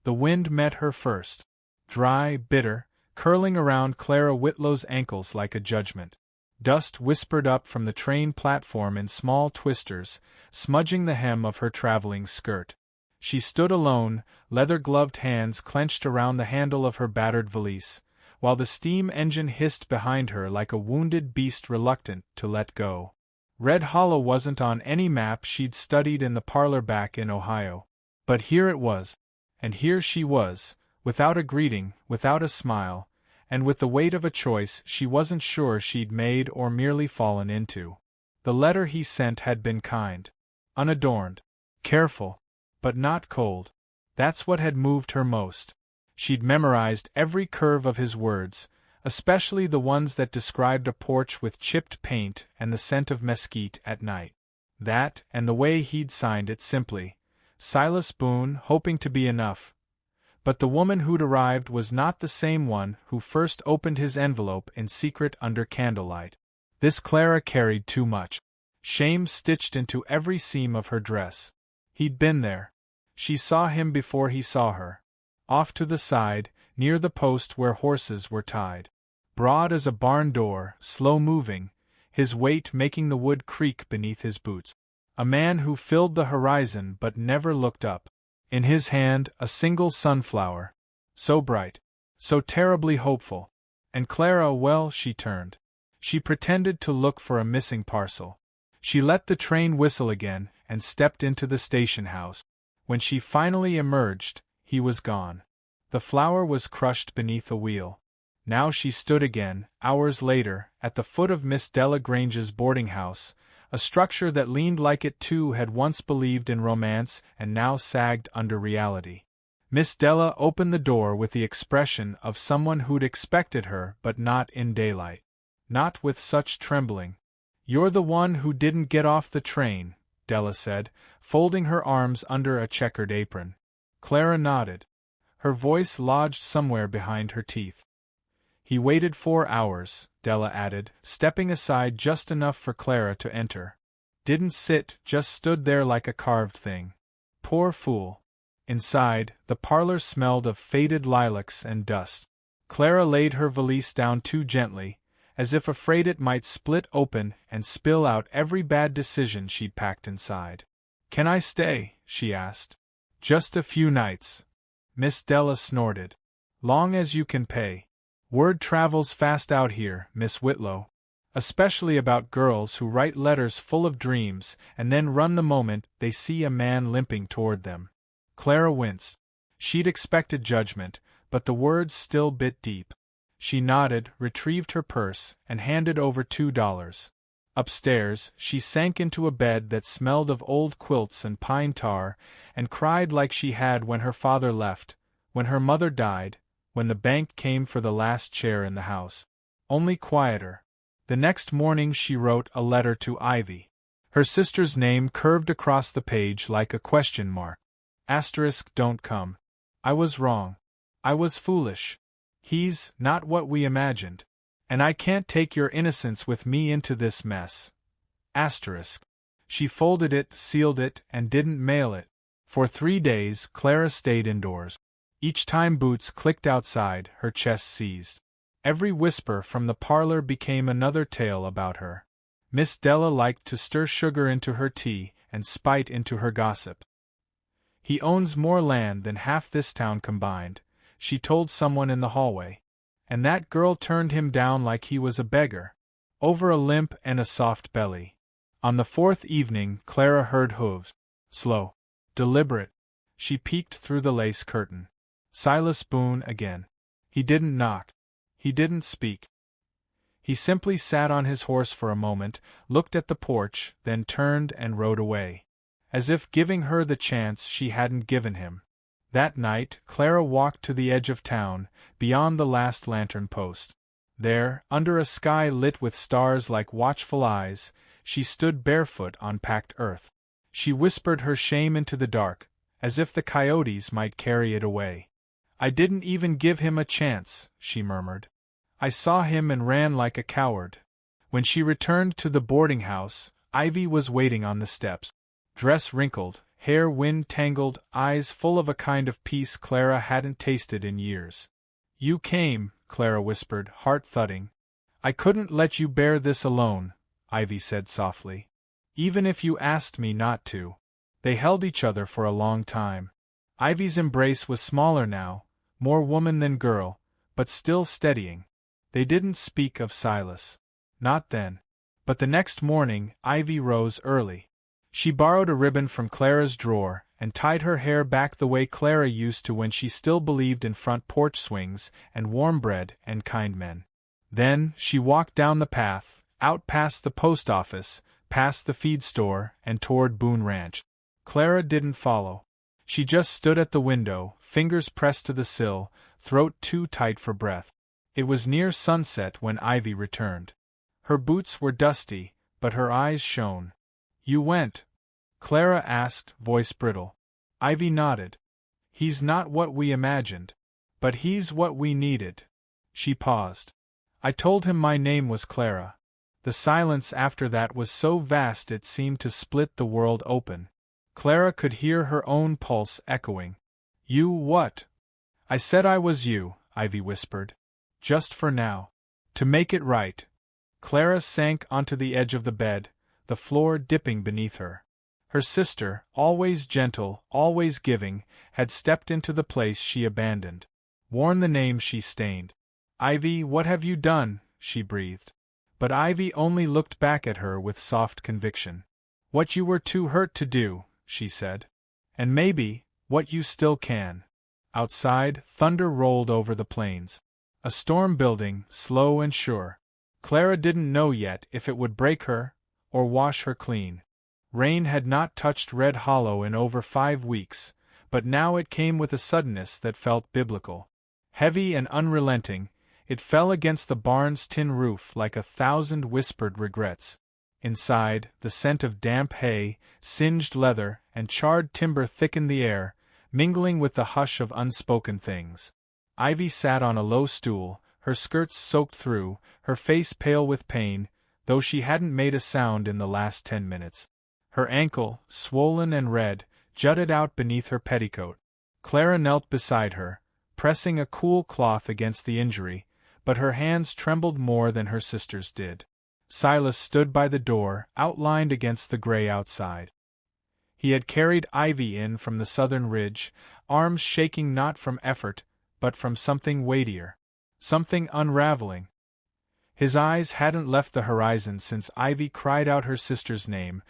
The wind met her first. Dry, bitter, curling around Clara Whitlow's ankles like a judgment. Dust whispered up from the train platform in small twisters, smudging the hem of her traveling skirt. She stood alone, leather-gloved hands clenched around the handle of her battered valise, while the steam engine hissed behind her like a wounded beast reluctant to let go. Red Hollow wasn't on any map she'd studied in the parlor back in Ohio. But here it was. And here she was, without a greeting, without a smile, and with the weight of a choice she wasn't sure she'd made or merely fallen into. The letter he sent had been kind, unadorned, careful, but not cold. That's what had moved her most. She'd memorized every curve of his words, especially the ones that described a porch with chipped paint and the scent of mesquite at night. That, and the way he'd signed it simply, Silas Boone, hoping to be enough. But the woman who'd arrived was not the same one who first opened his envelope in secret under candlelight. This Clara carried too much. Shame stitched into every seam of her dress. He'd been there. She saw him before he saw her. Off to the side, near the post where horses were tied. Broad as a barn door, slow-moving, his weight making the wood creak beneath his boots. A man who filled the horizon but never looked up. In his hand, a single sunflower. So bright. So terribly hopeful. And Clara, well, she turned. She pretended to look for a missing parcel. She let the train whistle again and stepped into the station house. When she finally emerged, he was gone. The flower was crushed beneath a wheel. Now she stood again, hours later, at the foot of Miss Della Grange's boarding house, a structure that leaned like it too had once believed in romance and now sagged under reality. Miss Della opened the door with the expression of someone who'd expected her but not in daylight. Not with such trembling. "You're the one who didn't get off the train," Della said, folding her arms under a checkered apron. Clara nodded. Her voice lodged somewhere behind her teeth. "He waited 4 hours," Della added, stepping aside just enough for Clara to enter. "Didn't sit, just stood there like a carved thing. Poor fool." Inside, the parlor smelled of faded lilacs and dust. Clara laid her valise down too gently, as if afraid it might split open and spill out every bad decision she'd packed inside. "Can I stay?" she asked. "Just a few nights." Miss Della snorted. "Long as you can pay. Word travels fast out here, Miss Whitlow. Especially about girls who write letters full of dreams and then run the moment they see a man limping toward them." Clara winced. She'd expected judgment, but the words still bit deep. She nodded, retrieved her purse, and handed over $2. Upstairs, she sank into a bed that smelled of old quilts and pine tar, and cried like she had when her father left, when her mother died, when the bank came for the last share in the house. Only quieter. The next morning she wrote a letter to Ivy. Her sister's name curved across the page like a question mark. Asterisk, don't come. I was wrong. I was foolish. He's not what we imagined. And I can't take your innocence with me into this mess. Asterisk. She folded it, sealed it, and didn't mail it. For 3 days, Clara stayed indoors. Each time boots clicked outside, her chest seized. Every whisper from the parlor became another tale about her. Miss Della liked to stir sugar into her tea and spite into her gossip. "He owns more land than half this town combined," she told someone in the hallway. "And that girl turned him down like he was a beggar. Over a limp and a soft belly." On the 4th evening, Clara heard hooves. Slow. Deliberate. She peeked through the lace curtain. Silas Boone again. He didn't knock. He didn't speak. He simply sat on his horse for a moment, looked at the porch, then turned and rode away. As if giving her the chance she hadn't given him. That night, Clara walked to the edge of town, beyond the last lantern post. There, under a sky lit with stars like watchful eyes, she stood barefoot on packed earth. She whispered her shame into the dark, as if the coyotes might carry it away. "I didn't even give him a chance," she murmured. "I saw him and ran like a coward." When she returned to the boarding house, Ivy was waiting on the steps. Dress wrinkled, hair wind-tangled, eyes full of a kind of peace Clara hadn't tasted in years. "You came," Clara whispered, heart-thudding. "I couldn't let you bear this alone," Ivy said softly. "Even if you asked me not to." They held each other for a long time. Ivy's embrace was smaller now, more woman than girl, but still steadying. They didn't speak of Silas. Not then. But the next morning, Ivy rose early. She borrowed a ribbon from Clara's drawer and tied her hair back the way Clara used to when she still believed in front porch swings and warm bread and kind men. Then, she walked down the path, out past the post office, past the feed store, and toward Boone Ranch. Clara didn't follow. She just stood at the window, fingers pressed to the sill, throat too tight for breath. It was near sunset when Ivy returned. Her boots were dusty, but her eyes shone. "You went?" Clara asked, voice brittle. Ivy nodded. "He's not what we imagined. But he's what we needed." She paused. "I told him my name was Clara." The silence after that was so vast it seemed to split the world open. Clara could hear her own pulse echoing. "You what?" "I said I was you," Ivy whispered. "Just for now. To make it right." Clara sank onto the edge of the bed, the floor dipping beneath her. Her sister, always gentle, always giving, had stepped into the place she abandoned. Worn the name she stained. "Ivy, what have you done?" she breathed. But Ivy only looked back at her with soft conviction. "What you were too hurt to do," she said. "And maybe, what you still can." Outside, thunder rolled over the plains. A storm building, slow and sure. Clara didn't know yet if it would break her, or wash her clean. Rain had not touched Red Hollow in over 5 weeks, but now it came with a suddenness that felt biblical. Heavy and unrelenting, it fell against the barn's tin roof like 1,000 whispered regrets. Inside, the scent of damp hay, singed leather, and charred timber thickened the air, mingling with the hush of unspoken things. Ivy sat on a low stool, her skirts soaked through, her face pale with pain, though she hadn't made a sound in the last 10 minutes. Her ankle, swollen and red, jutted out beneath her petticoat. Clara knelt beside her, pressing a cool cloth against the injury, but her hands trembled more than her sister's did. Silas stood by the door, outlined against the gray outside. He had carried Ivy in from the southern ridge, arms shaking not from effort, but from something weightier. Something unraveling. His eyes hadn't left the horizon since Ivy cried out her sister's name,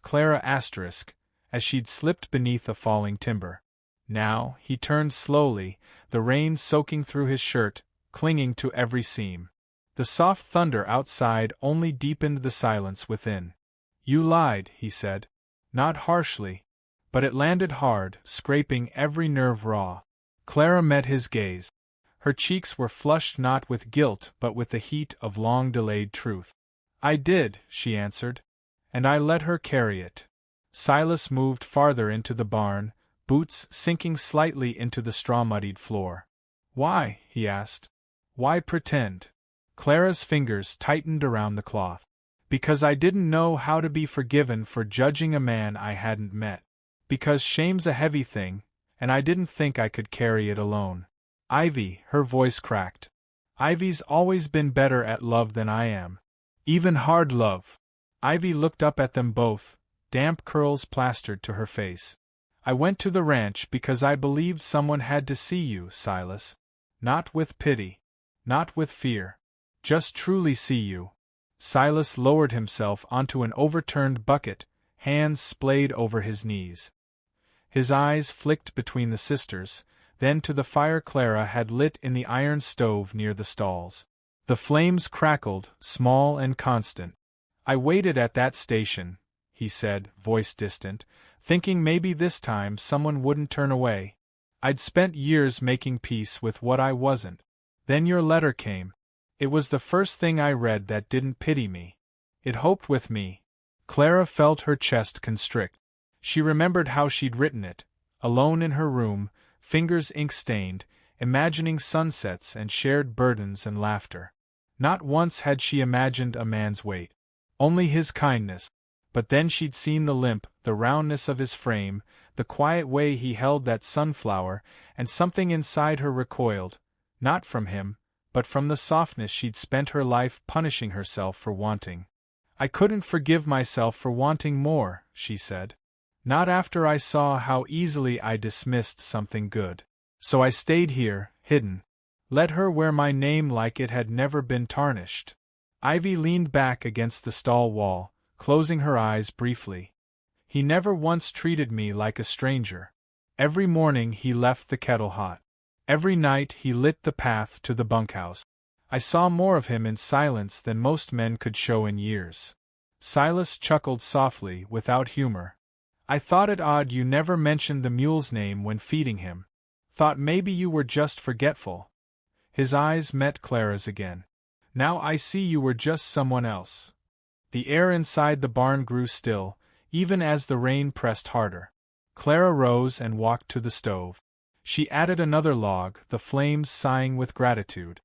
Clara as she'd slipped beneath a falling timber. Now, he turned slowly, the rain soaking through his shirt, clinging to every seam. The soft thunder outside only deepened the silence within. "You lied," he said. Not harshly, but it landed hard, scraping every nerve raw. Clara met his gaze. Her cheeks were flushed not with guilt but with the heat of long-delayed truth. "I did," she answered. "And I let her carry it." Silas moved farther into the barn, boots sinking slightly into the straw-muddied floor. "Why?" he asked. "Why pretend?" Clara's fingers tightened around the cloth. "Because I didn't know how to be forgiven for judging a man I hadn't met. Because shame's a heavy thing, and I didn't think I could carry it alone." "Ivy," her voice cracked. "Ivy's always been better at love than I am. Even hard love." Ivy looked up at them both, damp curls plastered to her face. "I went to the ranch because I believed someone had to see you, Silas. Not with pity. Not with fear. Just truly see you." Silas lowered himself onto an overturned bucket, hands splayed over his knees. His eyes flicked between the sisters, then to the fire Clara had lit in the iron stove near the stalls. The flames crackled, small and constant. "I waited at that station," he said, voice distant, thinking maybe this time someone wouldn't turn away. "I'd spent years making peace with what I wasn't. Then your letter came. It was the first thing I read that didn't pity me. It hoped with me." Clara felt her chest constrict. She remembered how she'd written it, alone in her room, fingers ink-stained, imagining sunsets and shared burdens and laughter. Not once had she imagined a man's weight. Only his kindness. But then she'd seen the limp, the roundness of his frame, the quiet way he held that sunflower, and something inside her recoiled, not from him, but from the softness she'd spent her life punishing herself for wanting. "I couldn't forgive myself for wanting more," she said. "Not after I saw how easily I dismissed something good. So I stayed here, hidden. Let her wear my name like it had never been tarnished." Ivy leaned back against the stall wall, closing her eyes briefly. "He never once treated me like a stranger. Every morning he left the kettle hot. Every night he lit the path to the bunkhouse. I saw more of him in silence than most men could show in years." Silas chuckled softly, without humor. "I thought it odd you never mentioned the mule's name when feeding him. Thought maybe you were just forgetful." His eyes met Clara's again. "Now I see you were just someone else." The air inside the barn grew still, even as the rain pressed harder. Clara rose and walked to the stove. She added another log, the flames sighing with gratitude.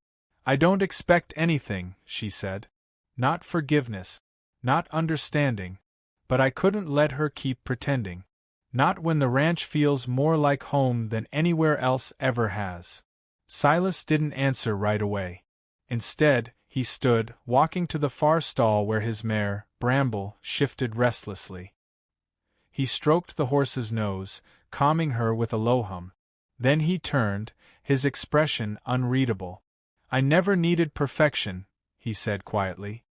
"I don't expect anything," she said. "Not forgiveness. Not understanding. But I couldn't let her keep pretending. Not when the ranch feels more like home than anywhere else ever has." Silas didn't answer right away. Instead, he stood, walking to the far stall where his mare, Bramble, shifted restlessly. He stroked the horse's nose, calming her with a low hum. Then he turned, his expression unreadable. "I never needed perfection," he said quietly.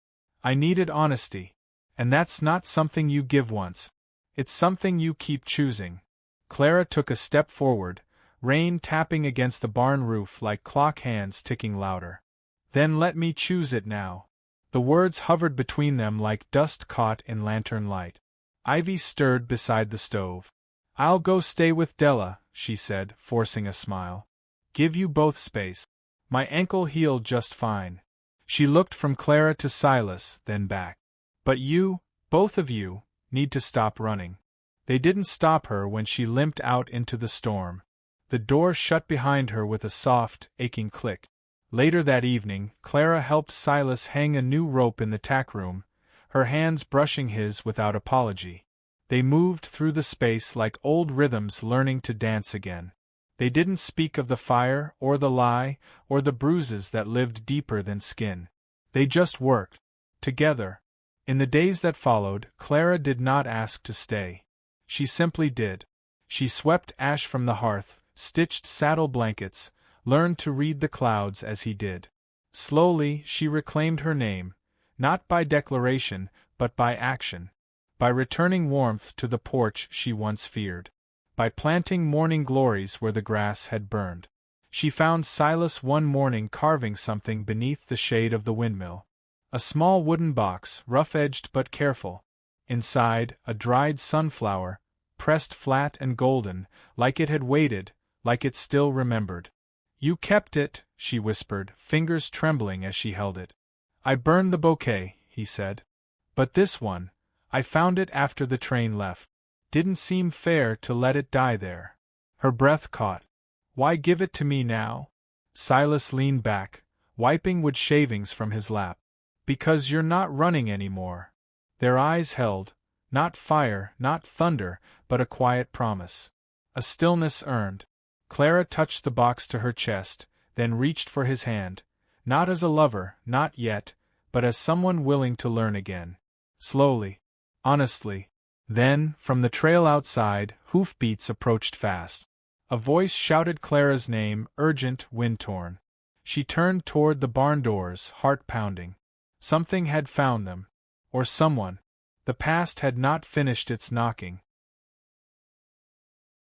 "I needed honesty. And that's not something you give once. It's something you keep choosing." Clara took a step forward, rain tapping against the barn roof like clock hands ticking louder. "Then let me choose it now." The words hovered between them like dust caught in lantern light. Ivy stirred beside the stove. "I'll go stay with Della," she said, forcing a smile. "Give you both space. My ankle healed just fine." She looked from Clara to Silas, then back. "But you, both of you, need to stop running." They didn't stop her when she limped out into the storm. The door shut behind her with a soft, aching click. Later that evening, Clara helped Silas hang a new rope in the tack room, her hands brushing his without apology. They moved through the space like old rhythms learning to dance again. They didn't speak of the fire, or the lie, or the bruises that lived deeper than skin. They just worked. Together. In the days that followed, Clara did not ask to stay. She simply did. She swept ash from the hearth, stitched saddle blankets, learned to read the clouds as he did. Slowly, she reclaimed her name, not by declaration, but by action. By returning warmth to the porch she once feared. By planting morning glories where the grass had burned. She found Silas one morning carving something beneath the shade of the windmill. A small wooden box, rough-edged but careful. Inside, a dried sunflower, pressed flat and golden, like it had waited, like it still remembered. "You kept it," she whispered, fingers trembling as she held it. "I burned the bouquet," he said. "But this one, I found it after the train left. Didn't seem fair to let it die there." Her breath caught. "Why give it to me now?" Silas leaned back, wiping wood shavings from his lap. "Because you're not running anymore." Their eyes held, not fire, not thunder, but a quiet promise. A stillness earned. Clara touched the box to her chest, then reached for his hand, not as a lover, not yet, but as someone willing to learn again. Slowly. Honestly. Then, from the trail outside, hoofbeats approached fast. A voice shouted Clara's name, urgent, wind-torn. She turned toward the barn doors, heart pounding. Something had found them. Or someone. The past had not finished its knocking.